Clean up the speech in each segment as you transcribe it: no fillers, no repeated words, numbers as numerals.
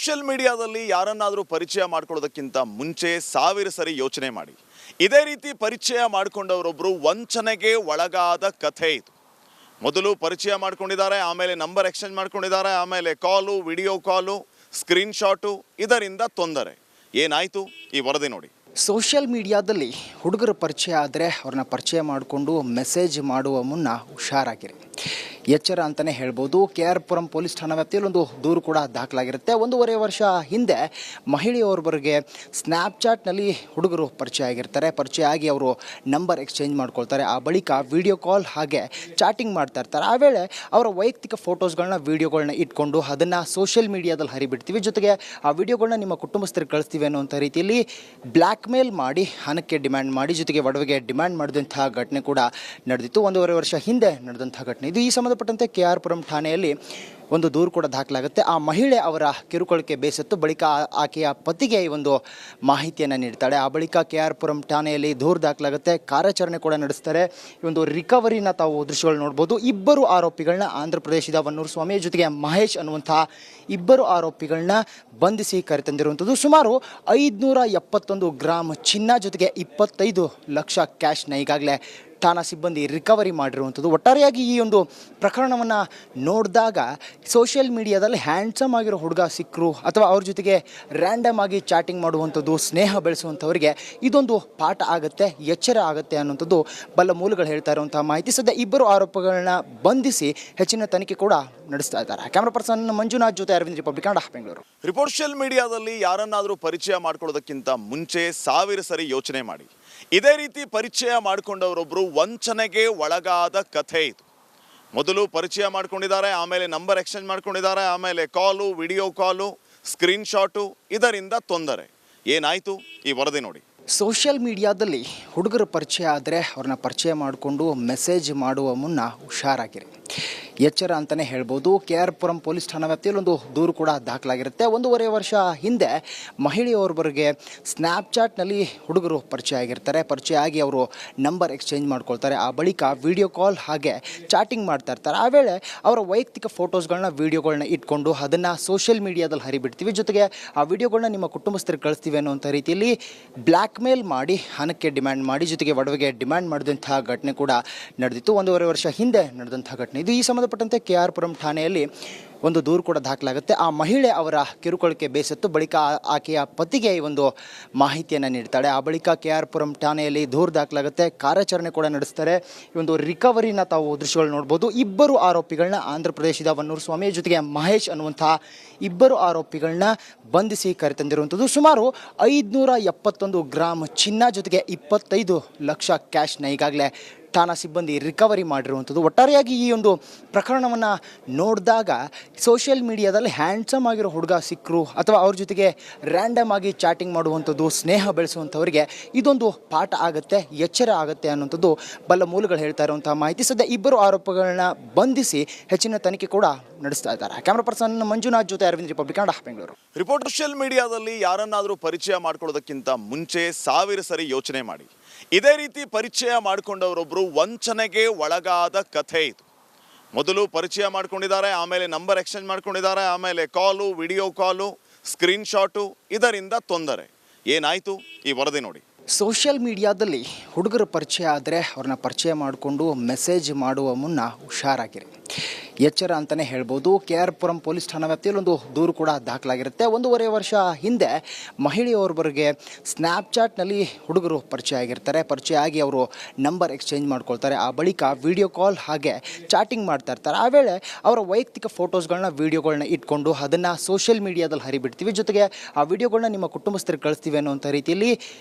Social ಮೀಡಿಯಾದಲ್ಲಿ ಯಾರನ್ನಾದರೂ ಪರಿಚಯ ಮಾಡ್ಕೊಳ್ಳೋದಕ್ಕಿಂತ ಮುಂಚೆ ಸಾವಿರ ಸರಿ ಯೋಚನೆ ಮಾಡಿ. ಇದೇ ರೀತಿ ಪರಿಚಯ ಮಾಡಿಕೊಂಡವರೊಬ್ಬರು ವಂಚನೆಗೆ ಒಳಗಾದ ಕಥೆ ಇದು. ಮೊದಲು ಪರಿಚಯ ಮಾಡ್ಕೊಂಡಿದ್ದಾರೆ, ಆಮೇಲೆ ನಂಬರ್ ಎಕ್ಸ್ಚೇಂಜ್ ಮಾಡ್ಕೊಂಡಿದ್ದಾರೆ, ಆಮೇಲೆ ಕಾಲು, ವಿಡಿಯೋ ಕಾಲು, ಸ್ಕ್ರೀನ್ಶಾಟು, ಇದರಿಂದ ತೊಂದರೆ. ಏನಾಯಿತು ಈ ವರದಿ ನೋಡಿ. ಸೋಷಿಯಲ್ ಮೀಡಿಯಾದಲ್ಲಿ ಹುಡುಗರ ಪರಿಚಯ ಆದರೆ ಅವ್ರನ್ನ ಪರಿಚಯ ಮಾಡಿಕೊಂಡು ಮೆಸೇಜ್ ಮಾಡುವ ಮುನ್ನ ಹುಷಾರಾಗಿರಿ, ಎಚ್ಚರ ಅಂತಲೇ ಹೇಳ್ಬೋದು. KR ಪುರಂ ಪೊಲೀಸ್ ಠಾಣಾ ವ್ಯಾಪ್ತಿಯಲ್ಲಿ ಒಂದು ದೂರು ಕೂಡ ದಾಖಲಾಗಿರುತ್ತೆ. 1.5 ವರ್ಷ ಹಿಂದೆ ಮಹಿಳೆಯೊಬ್ಬರಿಗೆ ಸ್ನ್ಯಾಪ್ಚಾಟ್ನಲ್ಲಿ ಹುಡುಗರು ಪರಿಚಯ ಆಗಿರ್ತಾರೆ. ಪರಿಚಯ ಆಗಿ ಅವರು ನಂಬರ್ ಎಕ್ಸ್ಚೇಂಜ್ ಮಾಡ್ಕೊಳ್ತಾರೆ. ಆ ಬಳಿಕ ವಿಡಿಯೋ ಕಾಲ್ ಹಾಗೆ ಚಾಟಿಂಗ್ ಮಾಡ್ತಾ ಇರ್ತಾರೆ. ಆ ವೇಳೆ ಅವರ ವೈಯಕ್ತಿಕ ಫೋಟೋಸ್ಗಳನ್ನ, ವಿಡಿಯೋಗಳನ್ನ ಇಟ್ಕೊಂಡು ಅದನ್ನು ಸೋಷಿಯಲ್ ಮೀಡಿಯಾದಲ್ಲಿ ಹರಿಬಿಡ್ತೀವಿ, ಜೊತೆಗೆ ಆ ವಿಡಿಯೋಗಳನ್ನ ನಿಮ್ಮ ಕುಟುಂಬಸ್ಥರಿಗೆ ಕಳಿಸ್ತೀವಿ ಅನ್ನೋಂಥ ರೀತಿಯಲ್ಲಿ ಬ್ಲ್ಯಾಕ್ ಮೇಲ್ ಮಾಡಿ ಹಣಕ್ಕೆ ಡಿಮ್ಯಾಂಡ್ ಮಾಡಿ, ಜೊತೆಗೆ ಒಡವೆಗೆ ಡಿಮ್ಯಾಂಡ್ ಮಾಡಿದಂತಹ ಘಟನೆ ಕೂಡ ನಡೆದಿತ್ತು. 1.5 ವರ್ಷ ಹಿಂದೆ ನಡೆದಂತಹ ಘಟನೆ ಇದು. ಈ ಸಂಬಂಧಪಟ್ಟಂತೆ KR ಪುರಂ ಠಾಣೆಯಲ್ಲಿ ಒಂದು ದೂರು ಕೂಡ ದಾಖಲಾಗುತ್ತೆ. ಆ ಮಹಿಳೆ ಅವರ ಕಿರುಕುಳಕ್ಕೆ ಬೇಸತ್ತು ಬಳಿಕ ಆಕೆಯ ಪತಿಗೆ ಈ ಒಂದು ಮಾಹಿತಿಯನ್ನು ನೀಡ್ತಾಳೆ. ಆ ಬಳಿಕ KR ಪುರಂ ಠಾಣೆಯಲ್ಲಿ ದೂರು ದಾಖಲಾಗುತ್ತೆ, ಕಾರ್ಯಾಚರಣೆ ಕೂಡ ನಡೆಸ್ತಾರೆ. ಈ ಒಂದು ರಿಕವರಿನ ತಾವು ದೃಶ್ಯಗಳು ನೋಡ್ಬೋದು. ಇಬ್ಬರು ಆರೋಪಿಗಳನ್ನ, ಆಂಧ್ರ ಪ್ರದೇಶದ ವನ್ನೂರು ಸ್ವಾಮಿ ಜೊತೆಗೆ ಮಹೇಶ್ ಅನ್ನುವಂತಹ ಇಬ್ಬರು ಆರೋಪಿಗಳನ್ನ ಬಂಧಿಸಿ ಕರೆತಂದಿರುವಂಥದ್ದು. ಸುಮಾರು 571 ಗ್ರಾಮ್ ಚಿನ್ನ ಜೊತೆಗೆ 25 ಲಕ್ಷ ಕ್ಯಾಶ್ನ ಈಗಾಗಲೇ ಠಾಣಾ ಸಿಬ್ಬಂದಿ ರಿಕವರಿ ಮಾಡಿರುವಂಥದ್ದು. ಒಟ್ಟಾರೆಯಾಗಿ ಈ ಒಂದು ಪ್ರಕರಣವನ್ನು ನೋಡಿದಾಗ ಸೋಷಿಯಲ್ ಮೀಡಿಯಾದಲ್ಲಿ ಹ್ಯಾಂಡ್ಸಮ್ ಆಗಿರೋ ಹುಡುಗ ಸಿಕ್ಕರು ಅಥವಾ ಅವ್ರ ಜೊತೆಗೆ ರ್ಯಾಂಡಮ್ ಆಗಿ ಚಾಟಿಂಗ್ ಮಾಡುವಂಥದ್ದು, ಸ್ನೇಹ ಬೆಳೆಸುವಂಥವ್ರಿಗೆ ಇದೊಂದು ಪಾಠ ಆಗುತ್ತೆ, ಎಚ್ಚರ ಆಗುತ್ತೆ ಅನ್ನುವಂಥದ್ದು ಬಲ್ಲ ಮೂಲಗಳು ಹೇಳ್ತಾ ಇರುವಂಥ ಮಾಹಿತಿ. ಸದ್ಯ ಇಬ್ಬರು ಆರೋಪಿಗಳನ್ನ ಬಂಧಿಸಿ ಹೆಚ್ಚಿನ ತನಿಖೆ ಕೂಡ ನಡೆಸ್ತಾ ಇದ್ದಾರೆ. ಕ್ಯಾಮ್ರಾ ಪರ್ಸನ್ ಮಂಜುನಾಥ್ ಜೊತೆ ಅರವಿಂದ್, ರಿಪಬ್ಲಿಕ್ ಕನ್ನಡ, ಬೆಂಗಳೂರು. ಸೋಷಿಯಲ್ ಮೀಡಿಯಾದಲ್ಲಿ ಯಾರನ್ನಾದರೂ ಪರಿಚಯ ಮಾಡ್ಕೊಳ್ಳೋದಕ್ಕಿಂತ ಮುಂಚೆ ಸಾವಿರ ಸರಿ ಯೋಚನೆ ಮಾಡಿ. ಇದೇ ರೀತಿ ಪರಿಚಯ ಮಾಡಿಕೊಂಡವರೊಬ್ಬರು ವಂಚನೆಗೆ ಒಳಗಾದ ಕಥೆ ಇದು. ಮೊದಲು ಪರಿಚಯ ಮಾಡ್ಕೊಂಡಿದ್ದಾರೆ, ಆಮೇಲೆ ನಂಬರ್ ಎಕ್ಸ್ಚೇಂಜ್ ಮಾಡ್ಕೊಂಡಿದ್ದಾರೆ, ಆಮೇಲೆ ಕಾಲು, ವಿಡಿಯೋ ಕಾಲು, ಸ್ಕ್ರೀನ್ಶಾಟು, ಇದರಿಂದ ತೊಂದರೆ. ಏನಾಯಿತು ಈ ವರದಿ ನೋಡಿ. ಸೋಷಿಯಲ್ ಮೀಡಿಯಾದಲ್ಲಿ ಹುಡುಗರ ಪರಿಚಯ ಆದರೆ ಅವ್ರನ್ನ ಪರಿಚಯ ಮಾಡಿಕೊಂಡು ಮೆಸೇಜ್ ಮಾಡುವ ಮುನ್ನ ಹುಷಾರಾಗಿರಿ, ಎಚ್ಚರ ಅಂತಲೇ ಹೇಳ್ಬೋದು. KR ಪುರಂ ಪೊಲೀಸ್ ಠಾಣಾ ವ್ಯಾಪ್ತಿಯಲ್ಲಿ ಒಂದು ದೂರು ಕೂಡ ದಾಖಲಾಗಿರುತ್ತೆ. 1.5 ವರ್ಷ ಹಿಂದೆ ಮಹಿಳೆಯೊಬ್ಬರಿಗೆ ಸ್ನ್ಯಾಪ್ಚಾಟ್ನಲ್ಲಿ ಹುಡುಗರು ಪರಿಚಯ ಆಗಿರ್ತಾರೆ. ಪರಿಚಯ ಆಗಿ ಅವರು ನಂಬರ್ ಎಕ್ಸ್ಚೇಂಜ್ ಮಾಡ್ಕೊಳ್ತಾರೆ. ಆ ಬಳಿಕ ವಿಡಿಯೋ ಕಾಲ್ ಹಾಗೆ ಚಾಟಿಂಗ್ ಮಾಡ್ತಾ ಇರ್ತಾರೆ. ಆ ವೇಳೆ ಅವರ ವೈಯಕ್ತಿಕ ಫೋಟೋಸ್ಗಳನ್ನ, ವಿಡಿಯೋಗಳನ್ನ ಇಟ್ಕೊಂಡು ಅದನ್ನು ಸೋಷಿಯಲ್ ಮೀಡಿಯಾದಲ್ಲಿ ಹರಿಬಿಡ್ತೀವಿ, ಜೊತೆಗೆ ಆ ವಿಡಿಯೋಗಳನ್ನ ನಿಮ್ಮ ಕುಟುಂಬಸ್ಥರಿಗೆ ಕಳಿಸ್ತೀವಿ ಅನ್ನೋಂಥ ರೀತಿಯಲ್ಲಿ ಬ್ಲ್ಯಾಕ್ ಮೇಲ್ ಮಾಡಿ ಹಣಕ್ಕೆ ಡಿಮ್ಯಾಂಡ್ ಮಾಡಿ, ಜೊತೆಗೆ ಒಡವೆಗೆ ಡಿಮ್ಯಾಂಡ್ ಮಾಡಿದಂತಹ ಘಟನೆ ಕೂಡ ನಡೆದಿತ್ತು. 1.5 ವರ್ಷ ಹಿಂದೆ ನಡೆದಂತಹ ಘಟನೆ ಇದು. ಈ ಸಂಬಂಧಪಟ್ಟಂತೆ KR ಪುರಂ ಠಾಣೆಯಲ್ಲಿ ಒಂದು ದೂರು ಕೂಡ ದಾಖಲಾಗುತ್ತೆ. ಆ ಮಹಿಳೆ ಅವರ ಕಿರುಕುಳಕ್ಕೆ ಬೇಸತ್ತು ಬಳಿಕ ಆಕೆಯ ಪತಿಗೆ ಈ ಒಂದು ಮಾಹಿತಿಯನ್ನು ನೀಡ್ತಾಳೆ. ಆ ಬಳಿಕ KR ಪುರಂ ಠಾಣೆಯಲ್ಲಿ ದೂರು ದಾಖಲಾಗುತ್ತೆ, ಕಾರ್ಯಾಚರಣೆ ಕೂಡ ನಡೆಸ್ತಾರೆ. ಈ ಒಂದು ರಿಕವರಿನ ತಾವು ದೃಶ್ಯಗಳು ನೋಡ್ಬೋದು. ಇಬ್ಬರು ಆರೋಪಿಗಳನ್ನ, ಆಂಧ್ರ ಪ್ರದೇಶದ ವನ್ನೂರು ಸ್ವಾಮಿ ಜೊತೆಗೆ ಮಹೇಶ್ ಅನ್ನುವಂತಹ ಇಬ್ಬರು ಆರೋಪಿಗಳನ್ನ ಬಂಧಿಸಿ ಕರೆತಂದಿರುವಂಥದ್ದು. ಸುಮಾರು 571 ಗ್ರಾಮ್ ಚಿನ್ನ ಜೊತೆಗೆ 25 ಲಕ್ಷ ಕ್ಯಾಶ್ನ ಈಗಾಗಲೇ ಠಾಣಾ ಸಿಬ್ಬಂದಿ ರಿಕವರಿ ಮಾಡಿರುವಂಥದ್ದು. ಒಟ್ಟಾರೆಯಾಗಿ ಈ ಒಂದು ಪ್ರಕರಣವನ್ನು ನೋಡಿದಾಗ ಸೋಷಿಯಲ್ ಮೀಡಿಯಾದಲ್ಲಿ ಹ್ಯಾಂಡ್ಸಮ್ ಆಗಿರೋ ಹುಡುಗ ಸಿಕ್ಕರು ಅಥವಾ ಅವ್ರ ಜೊತೆಗೆ ರ್ಯಾಂಡಮ್ ಆಗಿ ಚಾಟಿಂಗ್ ಮಾಡುವಂಥದ್ದು, ಸ್ನೇಹ ಬೆಳೆಸುವಂಥವ್ರಿಗೆ ಇದೊಂದು ಪಾಠ ಆಗುತ್ತೆ, ಎಚ್ಚರ ಆಗುತ್ತೆ ಅನ್ನುವಂಥದ್ದು ಬಲ್ಲ ಮೂಲಗಳು ಹೇಳ್ತಾ ಇರುವಂಥ ಮಾಹಿತಿ. ಸದ್ಯ ಇಬ್ಬರು ಆರೋಪಿಗಳನ್ನ ಬಂಧಿಸಿ ಹೆಚ್ಚಿನ ತನಿಖೆ ಕೂಡ ನಡೆಸ್ತಾ ಇದ್ದಾರೆ. ಕ್ಯಾಮ್ರಾ ಪರ್ಸನ್ ಮಂಜುನಾಥ್ ಜೊತೆ ಅರವಿಂದ್, ರಿಪಬ್ಲಿಕ್ ಕನ್ನಡ, ಬೆಂಗಳೂರು. ಸೋಷಿಯಲ್ ಮೀಡಿಯಾದಲ್ಲಿ ಯಾರನ್ನಾದರೂ ಪರಿಚಯ ಮಾಡ್ಕೊಳ್ಳೋದಕ್ಕಿಂತ ಮುಂಚೆ ಸಾವಿರ ಸರಿ ಯೋಚನೆ ಮಾಡಿ. ಇದೇ ರೀತಿ ಪರಿಚಯ ಮಾಡಿಕೊಂಡವರೊಬ್ಬರು ವಂಚನೆಗೆ ಒಳಗಾದ ಕಥೆ ಇದು. ಮೊದಲು ಪರಿಚಯ ಮಾಡ್ಕೊಂಡಿದ್ದಾರೆ, ಆಮೇಲೆ ನಂಬರ್ ಎಕ್ಸ್ಚೇಂಜ್ ಮಾಡ್ಕೊಂಡಿದ್ದಾರೆ, ಆಮೇಲೆ ಕಾಲು, ವಿಡಿಯೋ ಕಾಲು, ಸ್ಕ್ರೀನ್ಶಾಟು, ಇದರಿಂದ ತೊಂದರೆ. ಏನಾಯಿತು ಈ ವರದಿ ನೋಡಿ. ಸೋಷಿಯಲ್ ಮೀಡಿಯಾದಲ್ಲಿ ಹುಡುಗರ ಪರಿಚಯ ಆದರೆ ಅವ್ರನ್ನ ಪರಿಚಯ ಮಾಡಿಕೊಂಡು ಮೆಸೇಜ್ ಮಾಡುವ ಮುನ್ನ ಹುಷಾರಾಗಿರಿ, ಎಚ್ಚರ ಅಂತಲೇ ಹೇಳ್ಬೋದು. KR ಪುರಂ ಪೊಲೀಸ್ ಠಾಣಾ ವ್ಯಾಪ್ತಿಯಲ್ಲಿ ಒಂದು ದೂರು ಕೂಡ ದಾಖಲಾಗಿರುತ್ತೆ. 1.5 ವರ್ಷ ಹಿಂದೆ ಮಹಿಳೆಯೊಬ್ಬರಿಗೆ ಸ್ನ್ಯಾಪ್ಚಾಟ್ನಲ್ಲಿ ಹುಡುಗರು ಪರಿಚಯ ಆಗಿರ್ತಾರೆ. ಪರಿಚಯ ಆಗಿ ಅವರು ನಂಬರ್ ಎಕ್ಸ್ಚೇಂಜ್ ಮಾಡ್ಕೊಳ್ತಾರೆ. ಆ ಬಳಿಕ ವಿಡಿಯೋ ಕಾಲ್ ಹಾಗೆ ಚಾಟಿಂಗ್ ಮಾಡ್ತಾ ಇರ್ತಾರೆ. ಆ ವೇಳೆ ಅವರ ವೈಯಕ್ತಿಕ ಫೋಟೋಸ್ಗಳನ್ನ, ವಿಡಿಯೋಗಳನ್ನ ಇಟ್ಕೊಂಡು ಅದನ್ನು ಸೋಷಿಯಲ್ ಮೀಡಿಯಾದಲ್ಲಿ ಹರಿಬಿಡ್ತೀವಿ, ಜೊತೆಗೆ ಆ ವಿಡಿಯೋಗಳನ್ನ ನಿಮ್ಮ ಕುಟುಂಬಸ್ಥರಿಗೆ ಕಳಿಸ್ತೀವಿ ಅನ್ನೋಂಥ ರೀತಿಯಲ್ಲಿ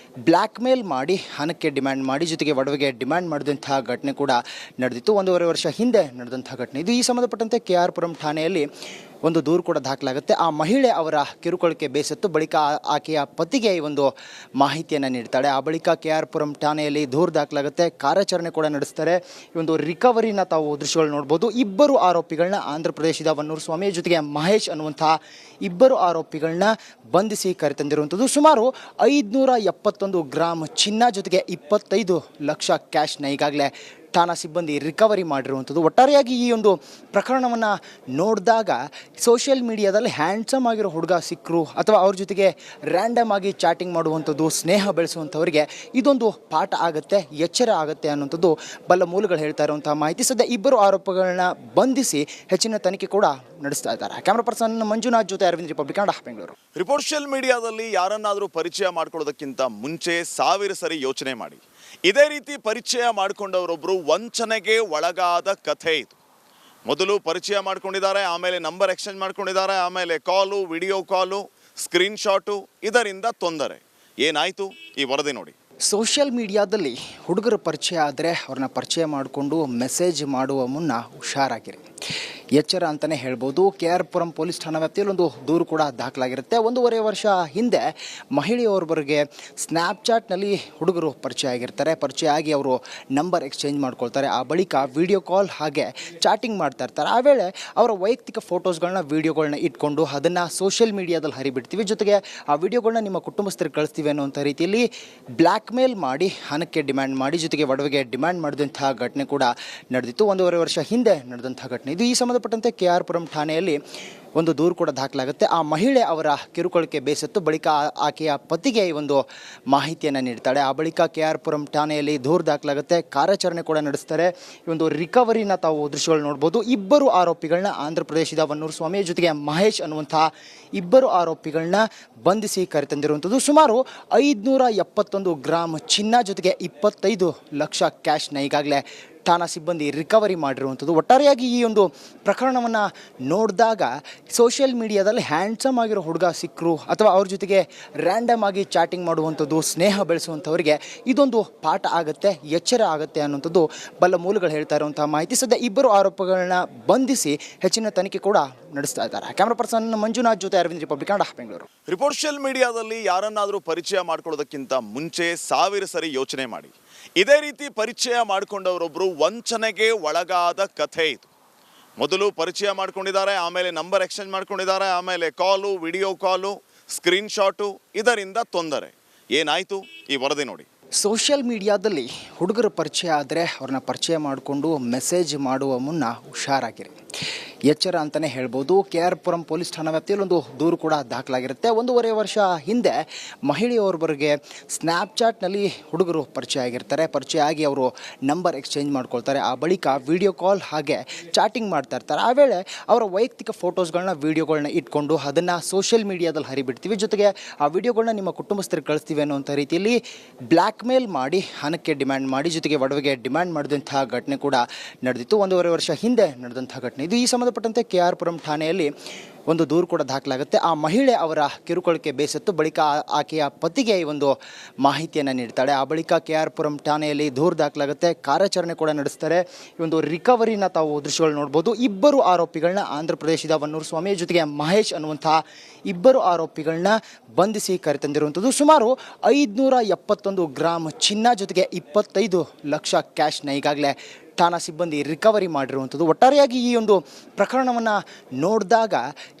ಬ್ಲ್ಯಾಕ್ ಮೇಲ್ ಮಾಡಿ ಹಣಕ್ಕೆ ಡಿಮ್ಯಾಂಡ್ ಮಾಡಿ, ಜೊತೆಗೆ ಒಡವೆಗೆ ಡಿಮ್ಯಾಂಡ್ ಮಾಡಿದಂತಹ ಘಟನೆ ಕೂಡ ನಡೆದಿತ್ತು. 1.5 ವರ್ಷ ಹಿಂದೆ ನಡೆದಂತಹ ಘಟನೆ ಇದು. ಈ ಸಂಬಂಧಪಟ್ಟಂತೆ KR ಪುರಂ ಠಾಣೆಯಲ್ಲಿ ಒಂದು ದೂರು ಕೂಡ ದಾಖಲಾಗುತ್ತೆ. ಆ ಮಹಿಳೆ ಅವರ ಕಿರುಕುಳಕ್ಕೆ ಬೇಸತ್ತು ಬಳಿಕ ಆಕೆಯ ಪತಿಗೆ ಈ ಒಂದು ಮಾಹಿತಿಯನ್ನು ನೀಡ್ತಾಳೆ. ಆ ಬಳಿಕ KR ಪುರಂ ಠಾಣೆಯಲ್ಲಿ ದೂರು ದಾಖಲಾಗುತ್ತೆ, ಕಾರ್ಯಾಚರಣೆ ಕೂಡ ನಡೆಸ್ತಾರೆ. ಈ ಒಂದು ರಿಕವರಿನ ತಾವು ದೃಶ್ಯಗಳು ನೋಡ್ಬೋದು. ಇಬ್ಬರು ಆರೋಪಿಗಳನ್ನ, ಆಂಧ್ರ ಪ್ರದೇಶದ ವನ್ನೂರು ಸ್ವಾಮಿ ಜೊತೆಗೆ ಮಹೇಶ್ ಅನ್ನುವಂತಹ ಇಬ್ಬರು ಆರೋಪಿಗಳನ್ನ ಬಂಧಿಸಿ ಕರೆತಂದಿರುವಂಥದ್ದು. ಸುಮಾರು 571 ಗ್ರಾಮ್ ಚಿನ್ನ ಜೊತೆಗೆ 25 ಲಕ್ಷ ಕ್ಯಾಶ್ನ ಈಗಾಗಲೇ ಠಾಣಾ ಸಿಬ್ಬಂದಿ ರಿಕವರಿ ಮಾಡಿರುವಂಥದ್ದು. ಒಟ್ಟಾರೆಯಾಗಿ ಈ ಒಂದು ಪ್ರಕರಣವನ್ನು ನೋಡಿದಾಗ ಸೋಷಿಯಲ್ ಮೀಡಿಯಾದಲ್ಲಿ ಹ್ಯಾಂಡ್ಸಮ್ ಆಗಿರೋ ಹುಡುಗ ಸಿಕ್ಕರು ಅಥವಾ ಅವ್ರ ಜೊತೆಗೆ ರ್ಯಾಂಡಮ್ ಆಗಿ ಚಾಟಿಂಗ್ ಮಾಡುವಂಥದ್ದು, ಸ್ನೇಹ ಬೆಳೆಸುವಂಥವರಿಗೆ ಇದೊಂದು ಪಾಠ ಆಗುತ್ತೆ, ಎಚ್ಚರ ಆಗುತ್ತೆ ಅನ್ನುವಂಥದ್ದು ಬಲ್ಲ ಮೂಲಗಳು ಹೇಳ್ತಾ ಇರುವಂತಹ ಮಾಹಿತಿ. ಸದ್ಯ ಇಬ್ಬರು ಆರೋಪಿಗಳನ್ನ ಬಂಧಿಸಿ ಹೆಚ್ಚಿನ ತನಿಖೆ ಕೂಡ ನಡೆಸ್ತಾ ಇದ್ದಾರೆ. ಕ್ಯಾಮರಾ ಪರ್ಸನ್ ಮಂಜುನಾಥ್ ಜೊತೆ ಅರವಿಂದ್, ರಿಪಬ್ಲಿಕ್ ಕನ್ನಡ, ಬೆಂಗಳೂರು. ಸೋಷಿಯಲ್ ಮೀಡಿಯಾದಲ್ಲಿ ಯಾರನ್ನಾದರೂ ಪರಿಚಯ ಮಾಡ್ಕೊಳ್ಳೋದಕ್ಕಿಂತ ಮುಂಚೆ 1000 ಸರಿ ಯೋಚನೆ ಮಾಡಿ. ಇದೇ ರೀತಿ ಪರಿಚಯ ಮಾಡಿಕೊಂಡವರೊಬ್ಬರು ವಂಚನೆಗೆ ಒಳಗಾದ ಕಥೆ ಇದು. ಮೊದಲು ಪರಿಚಯ ಮಾಡ್ಕೊಂಡಿದ್ದಾರೆ, ಆಮೇಲೆ ನಂಬರ್ ಎಕ್ಸ್ಚೇಂಜ್ ಮಾಡ್ಕೊಂಡಿದ್ದಾರೆ, ಆಮೇಲೆ ಕಾಲು, ವಿಡಿಯೋ ಕಾಲು, ಸ್ಕ್ರೀನ್ಶಾಟು, ಇದರಿಂದ ತೊಂದರೆ. ಏನಾಯಿತು ಈ ವರದಿ ನೋಡಿ. ಸೋಷಿಯಲ್ ಮೀಡಿಯಾದಲ್ಲಿ ಹುಡುಗರ ಪರಿಚಯ ಆದರೆ ಅವ್ರನ್ನ ಪರಿಚಯ ಮಾಡಿಕೊಂಡು ಮೆಸೇಜ್ ಮಾಡುವ ಮುನ್ನ ಹುಷಾರಾಗಿರಿ, ಎಚ್ಚರ ಅಂತಲೇ ಹೇಳ್ಬೋದು. KR ಪುರಂ ಪೊಲೀಸ್ ಠಾಣಾ ವ್ಯಾಪ್ತಿಯಲ್ಲಿ ಒಂದು ದೂರು ಕೂಡ ದಾಖಲಾಗಿರುತ್ತೆ. 1.5 ವರ್ಷ ಹಿಂದೆ ಮಹಿಳೆಯೋರ್ವರಿಗೆ ಸ್ನ್ಯಾಪ್ಚಾಟ್ನಲ್ಲಿ ಹುಡುಗರು ಪರಿಚಯ ಆಗಿರ್ತಾರೆ. ಪರಿಚಯ ಆಗಿ ಅವರು ನಂಬರ್ ಎಕ್ಸ್ಚೇಂಜ್ ಮಾಡ್ಕೊಳ್ತಾರೆ. ಆ ಬಳಿಕ ವಿಡಿಯೋ ಕಾಲ್ ಹಾಗೆ ಚಾಟಿಂಗ್ ಮಾಡ್ತಾ ಇರ್ತಾರೆ. ಆ ವೇಳೆ ಅವರ ವೈಯಕ್ತಿಕ ಫೋಟೋಸ್ಗಳನ್ನ, ವೀಡಿಯೋಗಳನ್ನ ಇಟ್ಕೊಂಡು ಅದನ್ನು ಸೋಷಿಯಲ್ ಮೀಡಿಯಾದಲ್ಲಿ ಹರಿಬಿಡ್ತೀವಿ, ಜೊತೆಗೆ ಆ ವಿಡಿಯೋಗಳನ್ನ ನಿಮ್ಮ ಕುಟುಂಬಸ್ಥರಿಗೆ ಕಳಿಸ್ತೀವಿ ಅನ್ನುವಂಥ ರೀತಿಯಲ್ಲಿ ಬ್ಲ್ಯಾಕ್ ಮೇಲ್ ಮಾಡಿ ಹಣಕ್ಕೆ ಡಿಮ್ಯಾಂಡ್ ಮಾಡಿ, ಜೊತೆಗೆ ಒಡವೆಗೆ ಡಿಮ್ಯಾಂಡ್ ಮಾಡಿದಂತಹ ಘಟನೆ ಕೂಡ ನಡೆದಿತ್ತು. 1.5 ವರ್ಷ ಹಿಂದೆ ನಡೆದಂತಹ ಘಟನೆ ಇದು. ಈ ಸಂಬಂಧಪಟ್ಟಂತೆ KR ಪುರಂ ಠಾಣೆಯಲ್ಲಿ ಒಂದು ದೂರು ಕೂಡ ದಾಖಲಾಗುತ್ತೆ. ಆ ಮಹಿಳೆ ಅವರ ಕಿರುಕುಳಕ್ಕೆ ಬೇಸತ್ತು ಬಳಿಕ ಆಕೆಯ ಪತಿಗೆ ಈ ಒಂದು ಮಾಹಿತಿಯನ್ನು ನೀಡ್ತಾಳೆ. ಆ ಬಳಿಕ KR ಪುರಂ ಠಾಣೆಯಲ್ಲಿ ದೂರು ದಾಖಲಾಗುತ್ತೆ, ಕಾರ್ಯಾಚರಣೆ ಕೂಡ ನಡೆಸ್ತಾರೆ. ಈ ಒಂದು ರಿಕವರಿನ ತಾವು ದೃಶ್ಯಗಳು ನೋಡ್ಬೋದು. ಇಬ್ಬರು ಆರೋಪಿಗಳನ್ನ, ಆಂಧ್ರ ಪ್ರದೇಶದ ವನ್ನೂರು ಸ್ವಾಮಿ ಜೊತೆಗೆ ಮಹೇಶ್ ಅನ್ನುವಂತಹ ಇಬ್ಬರು ಆರೋಪಿಗಳನ್ನ ಬಂಧಿಸಿ ಕರೆತಂದಿರುವಂಥದ್ದು. ಸುಮಾರು 571 ಗ್ರಾಮ್ ಚಿನ್ನ ಜೊತೆಗೆ 25 ಲಕ್ಷ ಕ್ಯಾಶ್ನ ಈಗಾಗಲೇ ಠಾಣಾ ಸಿಬ್ಬಂದಿ ರಿಕವರಿ ಮಾಡಿರುವಂಥದ್ದು. ಒಟ್ಟಾರೆಯಾಗಿ ಈ ಒಂದು ಪ್ರಕರಣವನ್ನು ನೋಡಿದಾಗ ಸೋಷಿಯಲ್ ಮೀಡಿಯಾದಲ್ಲಿ ಹ್ಯಾಂಡ್ಸಮ್ ಆಗಿರೋ ಹುಡುಗ ಸಿಕ್ಕರು ಅಥವಾ ಅವ್ರ ಜೊತೆಗೆ ರ್ಯಾಂಡಮ್ ಆಗಿ ಚಾಟಿಂಗ್ ಮಾಡುವಂಥದ್ದು, ಸ್ನೇಹ ಬೆಳೆಸುವಂಥವರಿಗೆ ಇದೊಂದು ಪಾಠ ಆಗುತ್ತೆ, ಎಚ್ಚರ ಆಗುತ್ತೆ ಅನ್ನುವಂಥದ್ದು ಬಲ್ಲ ಮೂಲಗಳು ಹೇಳ್ತಾ ಇರುವಂತಹ ಮಾಹಿತಿ. ಸದ್ಯ ಇಬ್ಬರು ಆರೋಪಿಗಳನ್ನ ಬಂಧಿಸಿ ಹೆಚ್ಚಿನ ತನಿಖೆ ಕೂಡ ನಡೆಸ್ತಾ ಇದ್ದಾರೆ. ಕ್ಯಾಮರಾ ಪರ್ಸನ್ ಮಂಜುನಾಥ್ ಜೊತೆ ಅರವಿಂದ್, ರಿಪಬ್ಲಿಕ್ ಕನ್ನಡ, ಬೆಂಗಳೂರು. ಸೋಷಿಯಲ್ ಮೀಡಿಯಾದಲ್ಲಿ ಯಾರನ್ನಾದರೂ ಪರಿಚಯ ಮಾಡ್ಕೊಳ್ಳೋದಕ್ಕಿಂತ ಮುಂಚೆ 1000 ಸರಿ ಯೋಚನೆ ಮಾಡಿ. ಇದೇ ರೀತಿ ಪರಿಚಯ ಮಾಡಿಕೊಂಡವರೊಬ್ಬರು ವಂಚನೆಗೆ ಒಳಗಾದ ಕಥೆ ಇದು. ಮೊದಲು ಪರಿಚಯ ಮಾಡ್ಕೊಂಡಿದ್ದಾರೆ, ಆಮೇಲೆ ನಂಬರ್ ಎಕ್ಸ್ಚೇಂಜ್ ಮಾಡ್ಕೊಂಡಿದ್ದಾರೆ, ಆಮೇಲೆ ಕಾಲು, ವಿಡಿಯೋ ಕಾಲು, ಸ್ಕ್ರೀನ್ಶಾಟು, ಇದರಿಂದ ತೊಂದರೆ. ಏನಾಯಿತು ಈ ವರದಿ ನೋಡಿ. ಸೋಷಿಯಲ್ ಮೀಡಿಯಾದಲ್ಲಿ ಹುಡುಗರ ಪರಿಚಯ ಆದರೆ ಅವ್ರನ್ನ ಪರಿಚಯ ಮಾಡಿಕೊಂಡು ಮೆಸೇಜ್ ಮಾಡುವ ಮುನ್ನ ಹುಷಾರಾಗಿರಿ, ಎಚ್ಚರ ಅಂತಲೇ ಹೇಳ್ಬೋದು. KR ಪುರಂ ಪೊಲೀಸ್ ಠಾಣಾ ವ್ಯಾಪ್ತಿಯಲ್ಲಿ ಒಂದು ದೂರು ಕೂಡ ದಾಖಲಾಗಿರುತ್ತೆ. 1.5 ವರ್ಷ ಹಿಂದೆ ಮಹಿಳೆಯೋರ್ವರಿಗೆ ಸ್ನ್ಯಾಪ್ಚಾಟ್ನಲ್ಲಿ ಹುಡುಗರು ಪರಿಚಯ ಆಗಿರ್ತಾರೆ. ಪರಿಚಯ ಆಗಿ ಅವರು ನಂಬರ್ ಎಕ್ಸ್ಚೇಂಜ್ ಮಾಡ್ಕೊಳ್ತಾರೆ. ಆ ಬಳಿಕ ವಿಡಿಯೋ ಕಾಲ್ ಹಾಗೆ ಚಾಟಿಂಗ್ ಮಾಡ್ತಾ ಇರ್ತಾರೆ. ಆ ವೇಳೆ ಅವರ ವೈಯಕ್ತಿಕ ಫೋಟೋಸ್ಗಳನ್ನ, ವೀಡಿಯೋಗಳನ್ನ ಇಟ್ಕೊಂಡು ಅದನ್ನು ಸೋಷಿಯಲ್ ಮೀಡಿಯಾದಲ್ಲಿ ಹರಿಬಿಡ್ತೀವಿ, ಜೊತೆಗೆ ಆ ವಿಡಿಯೋಗಳನ್ನ ನಿಮ್ಮ ಕುಟುಂಬಸ್ಥರಿಗೆ ಕಳಿಸ್ತೀವಿ ಅನ್ನುವಂಥ ರೀತಿಯಲ್ಲಿ ಬ್ಲ್ಯಾಕ್ ಮೇಲ್ ಮಾಡಿ ಹಣಕ್ಕೆ ಡಿಮ್ಯಾಂಡ್ ಮಾಡಿ, ಜೊತೆಗೆ ಒಡವೆಗೆ ಡಿಮ್ಯಾಂಡ್ ಮಾಡಿದಂತಹ ಘಟನೆ ಕೂಡ ನಡೆದಿತ್ತು. 1.5 ವರ್ಷ ಹಿಂದೆ ನಡೆದಂತಹ ಘಟನೆ ಇದು. ಈ ಸಂಬಂಧಪಟ್ಟಂತೆ KR ಪುರಂ ಠಾಣೆಯಲ್ಲಿ ಒಂದು ದೂರು ಕೂಡ ದಾಖಲಾಗಿರುತ್ತೆ. 1.5 ವರ್ಷ ಹಿಂದೆ ಮಹಿಳೆಯೋರ್ವರಿಗೆ ಸ್ನ್ಯಾಪ್ಚಾಟ್ನಲ್ಲಿ ಹುಡುಗರು ಪರಿಚಯ ಆಗಿರ್ತಾರೆ. ಪರಿಚಯ ಆಗಿ ಅವರು ನಂಬರ್ ಎಕ್ಸ್ಚೇಂಜ್ ಮಾಡ್ಕೊಳ್ತಾರೆ. ಆ ಬಳಿಕ ವಿಡಿಯೋ ಕಾಲ್ ಹಾಗೆ ಚಾಟಿಂಗ್ ಮಾಡ್ತಾ ಇರ್ತಾರೆ. ಆ ವೇಳೆ ಅವರ ವೈಯಕ್ತಿಕ ಫೋಟೋಸ್ಗಳನ್ನ, ವೀಡಿಯೋಗಳನ್ನ ಇಟ್ಕೊಂಡು ಅದನ್ನು ಸೋಷಿಯಲ್ ಮೀಡಿಯಾದಲ್ಲಿ ಹರಿಬಿಡ್ತೀವಿ, ಜೊತೆಗೆ ಆ ವಿಡಿಯೋಗಳನ್ನ ನಿಮ್ಮ ಕುಟುಂಬಸ್ಥರಿಗೆ ಕಳಿಸ್ತೀವಿ ಅನ್ನುವಂಥ ರೀತಿಯಲ್ಲಿ ಬ್ಲ್ಯಾಕ್ ಮೇಲ್ ಮಾಡಿ ಹಣಕ್ಕೆ ಡಿಮ್ಯಾಂಡ್ ಮಾಡಿ, ಜೊತೆಗೆ ಒಡವೆಗೆ ಡಿಮ್ಯಾಂಡ್ ಮಾಡಿದಂತಹ ಘಟನೆ ಕೂಡ ನಡೆದಿತ್ತು. 1.5 ವರ್ಷ ಹಿಂದೆ ಒಂದು ದೂರು ಕೂಡ ದಾಖಲಾಗುತ್ತೆ. ಆ ಮಹಿಳೆ ಅವರ ಕಿರುಕುಳಕ್ಕೆ ಬೇಸತ್ತು ಬಳಿಕ ಆಕೆಯ ಪತಿಗೆ ಈ ಒಂದು ಮಾಹಿತಿಯನ್ನು ನೀಡ್ತಾಳೆ. ಆ ಬಳಿಕ KR ಪುರಂ ಠಾಣೆಯಲ್ಲಿ ದೂರು ದಾಖಲಾಗುತ್ತೆ, ಕಾರ್ಯಾಚರಣೆ ಕೂಡ ನಡೆಸ್ತಾರೆ. ಈ ಒಂದು ರಿಕವರಿನ ತಾವು ದೃಶ್ಯಗಳು ನೋಡ್ಬೋದು. ಇಬ್ಬರು ಆರೋಪಿಗಳನ್ನ, ಆಂಧ್ರ ಪ್ರದೇಶದ ವನ್ನೂರು ಸ್ವಾಮಿ ಜೊತೆಗೆ ಮಹೇಶ್ ಅನ್ನುವಂತಹ ಇಬ್ಬರು ಆರೋಪಿಗಳನ್ನ ಬಂಧಿಸಿ ಕರೆತಂದಿರುವಂಥದ್ದು. ಸುಮಾರು 571 ಗ್ರಾಮ್ ಚಿನ್ನ ಜೊತೆಗೆ 25 ಲಕ್ಷ ಕ್ಯಾಶ್ನ ಈಗಾಗಲೇ ಠಾಣಾ ಸಿಬ್ಬಂದಿ ರಿಕವರಿ ಮಾಡಿರುವಂಥದ್ದು. ಒಟ್ಟಾರೆಯಾಗಿ ಈ ಒಂದು ಪ್ರಕರಣವನ್ನು ನೋಡಿದಾಗ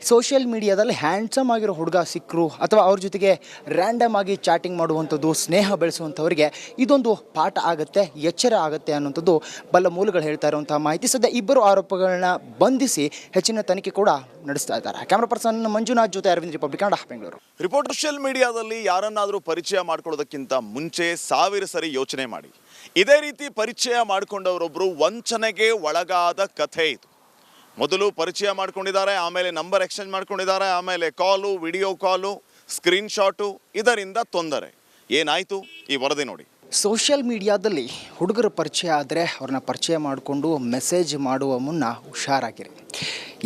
ಸೋಷಿಯಲ್ ಮೀಡಿಯಾದಲ್ಲಿ ಹ್ಯಾಂಡ್ಸಮ್ ಆಗಿರೋ ಹುಡುಗ ಸಿಕ್ಕರು ಅಥವಾ ಅವ್ರ ಜೊತೆಗೆ ರ್ಯಾಂಡಮ್ ಆಗಿ ಚಾಟಿಂಗ್ ಮಾಡುವಂಥದ್ದು, ಸ್ನೇಹ ಬೆಳೆಸುವಂಥವರಿಗೆ ಇದೊಂದು ಪಾಠ ಆಗುತ್ತೆ, ಎಚ್ಚರ ಆಗುತ್ತೆ ಅನ್ನುವಂಥದ್ದು ಬಲ್ಲ ಮೂಲಗಳು ಹೇಳ್ತಾ ಇರುವಂತಹ ಮಾಹಿತಿ. ಸದ್ಯ ಇಬ್ಬರು ಆರೋಪಿಗಳನ್ನ ಬಂಧಿಸಿ ಹೆಚ್ಚಿನ ತನಿಖೆ ಕೂಡ ನಡೆಸ್ತಾ ಇದ್ದಾರೆ. ಕ್ಯಾಮರಾ ಪರ್ಸನ್ ಮಂಜುನಾಥ್ ಜೊತೆ ಅರವಿಂದ್, ರಿಪಬ್ಲಿಕ್ ಕನ್ನಡ, ಬೆಂಗಳೂರು. ಸೋಷಿಯಲ್ ಮೀಡಿಯಾದಲ್ಲಿ ಯಾರನ್ನಾದರೂ ಪರಿಚಯ ಮಾಡ್ಕೊಳ್ಳೋದಕ್ಕಿಂತ ಮುಂಚೆ 1000 ಸರಿ ಯೋಚನೆ ಮಾಡಿ. ಇದೇ ರೀತಿ ಪರಿಚಯ ಮಾಡಿಕೊಂಡವರೊಬ್ಬರು ವಂಚನೆಗೆ ಒಳಗಾದ ಕಥೆ ಇದು. ಮೊದಲು ಪರಿಚಯ ಮಾಡ್ಕೊಂಡಿದ್ದಾರೆ, ಆಮೇಲೆ ನಂಬರ್ ಎಕ್ಸ್ಚೇಂಜ್ ಮಾಡ್ಕೊಂಡಿದ್ದಾರೆ, ಆಮೇಲೆ ಕಾಲು, ವಿಡಿಯೋ ಕಾಲು, ಸ್ಕ್ರೀನ್ಶಾಟು, ಇದರಿಂದ ತೊಂದರೆ. ಏನಾಯಿತು ಈ ವರದಿ ನೋಡಿ. ಸೋಷಿಯಲ್ ಮೀಡಿಯಾದಲ್ಲಿ ಹುಡುಗರ ಪರಿಚಯ ಆದರೆ ಅವ್ರನ್ನ ಪರಿಚಯ ಮಾಡಿಕೊಂಡು ಮೆಸೇಜ್ ಮಾಡುವ ಮುನ್ನ ಹುಷಾರಾಗಿರಿ,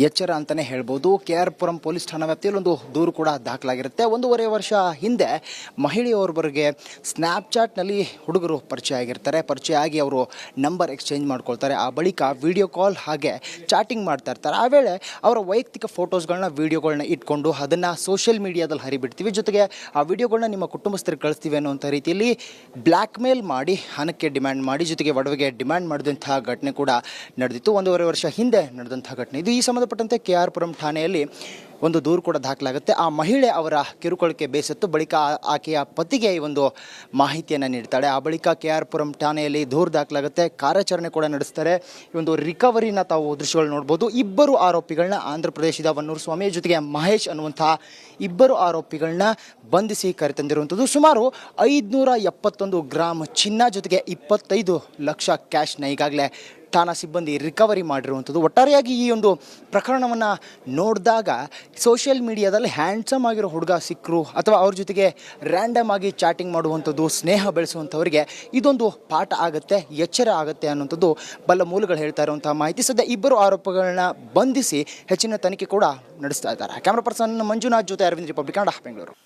ಎಚ್ಚರ ಅಂತಲೇ ಹೇಳ್ಬೋದು. KR ಪುರಂ ಪೊಲೀಸ್ ಠಾಣಾ ವ್ಯಾಪ್ತಿಯಲ್ಲಿ ಒಂದು ದೂರು ಕೂಡ ದಾಖಲಾಗಿರುತ್ತೆ. 1.5 ವರ್ಷ ಹಿಂದೆ ಮಹಿಳೆಯೋರ್ವರಿಗೆ ಸ್ನ್ಯಾಪ್ಚಾಟ್ನಲ್ಲಿ ಹುಡುಗರು ಪರಿಚಯ ಆಗಿರ್ತಾರೆ. ಪರಿಚಯ ಆಗಿ ಅವರು ನಂಬರ್ ಎಕ್ಸ್ಚೇಂಜ್ ಮಾಡ್ಕೊಳ್ತಾರೆ. ಆ ಬಳಿಕ ವಿಡಿಯೋ ಕಾಲ್ ಹಾಗೆ ಚಾಟಿಂಗ್ ಮಾಡ್ತಾ ಇರ್ತಾರೆ. ಆ ವೇಳೆ ಅವರ ವೈಯಕ್ತಿಕ ಫೋಟೋಸ್ಗಳನ್ನ, ವೀಡಿಯೋಗಳನ್ನ ಇಟ್ಕೊಂಡು ಅದನ್ನು ಸೋಷಿಯಲ್ ಮೀಡಿಯಾದಲ್ಲಿ ಹರಿಬಿಡ್ತೀವಿ, ಜೊತೆಗೆ ಆ ವಿಡಿಯೋಗಳನ್ನ ನಿಮ್ಮ ಕುಟುಂಬಸ್ಥರಿಗೆ ಕಳಿಸ್ತೀವಿ ಅನ್ನುವಂಥ ರೀತಿಯಲ್ಲಿ ಬ್ಲ್ಯಾಕ್ ಮೇಲ್ ಮಾಡಿ ಹಣಕ್ಕೆ ಡಿಮ್ಯಾಂಡ್ ಮಾಡಿ, ಜೊತೆಗೆ ಒಡವೆಗೆ ಡಿಮ್ಯಾಂಡ್ ಮಾಡಿದಂತಹ ಘಟನೆ ಕೂಡ ನಡೆದಿತ್ತು. 1.5 ವರ್ಷ ಹಿಂದೆ ನಡೆದಂತಹ ಘಟನೆ ಇದು. ಈ ಸಂಬಂಧಪಟ್ಟಂತೆ KR ಪುರಂ ಠಾಣೆಯಲ್ಲಿ ಒಂದು ದೂರು ಕೂಡ ದಾಖಲಾಗುತ್ತೆ. ಆ ಮಹಿಳೆ ಅವರ ಕಿರುಕುಳಕ್ಕೆ ಬೇಸತ್ತು ಬಳಿಕ ಆಕೆಯ ಪತಿಗೆ ಈ ಒಂದು ಮಾಹಿತಿಯನ್ನು ನೀಡ್ತಾಳೆ. ಆ ಬಳಿಕ KR ಪುರಂ ಠಾಣೆಯಲ್ಲಿ ದೂರು ದಾಖಲಾಗುತ್ತೆ, ಕಾರ್ಯಾಚರಣೆ ಕೂಡ ನಡೆಸ್ತಾರೆ. ಈ ಒಂದು ರಿಕವರಿನ ತಾವು ದೃಶ್ಯಗಳು ನೋಡ್ಬೋದು. ಇಬ್ಬರು ಆರೋಪಿಗಳನ್ನ ಆಂಧ್ರ ಪ್ರದೇಶದ ವನ್ನೂರು ಸ್ವಾಮಿ ಜೊತೆಗೆ ಮಹೇಶ್ ಅನ್ನುವಂತಹ ಇಬ್ಬರು ಆರೋಪಿಗಳನ್ನ ಬಂಧಿಸಿ ಕರೆತಂದಿರುವಂಥದ್ದು. ಸುಮಾರು 571 ಗ್ರಾಮ್ ಚಿನ್ನ ಜೊತೆಗೆ 25 ಲಕ್ಷ ಕ್ಯಾಶ್ನ ಈಗಾಗಲೇ ಠಾಣಾ ಸಿಬ್ಬಂದಿ ರಿಕವರಿ ಮಾಡಿರುವಂಥದ್ದು. ಒಟ್ಟಾರೆಯಾಗಿ ಈ ಒಂದು ಪ್ರಕರಣವನ್ನು ನೋಡಿದಾಗ ಸೋಷಿಯಲ್ ಮೀಡಿಯಾದಲ್ಲಿ ಹ್ಯಾಂಡ್ಸಮ್ ಆಗಿರೋ ಹುಡುಗ ಸಿಕ್ಕರು ಅಥವಾ ಅವ್ರ ಜೊತೆಗೆ ರ್ಯಾಂಡಮ್ ಆಗಿ ಚಾಟಿಂಗ್ ಮಾಡುವಂಥದ್ದು, ಸ್ನೇಹ ಬೆಳೆಸುವಂಥವರಿಗೆ ಇದೊಂದು ಪಾಠ ಆಗುತ್ತೆ, ಎಚ್ಚರ ಆಗುತ್ತೆ ಅನ್ನುವಂಥದ್ದು ಬಲ್ಲ ಮೂಲಗಳು ಹೇಳ್ತಾ ಇರುವಂತಹ ಮಾಹಿತಿ. ಸದ್ಯ ಇಬ್ಬರು ಆರೋಪಿಗಳನ್ನ ಬಂಧಿಸಿ ಹೆಚ್ಚಿನ ತನಿಖೆ ಕೂಡ ನಡೆಸ್ತಾ ಇದ್ದಾರೆ. ಕ್ಯಾಮ್ರಾ ಪರ್ಸನ್ ಮಂಜುನಾಥ್ ಜೊತೆ ಅರವಿಂದ್, ರಿಪಬ್ಲಿಕ್ ಕನ್ನಡ, ಬೆಂಗಳೂರು.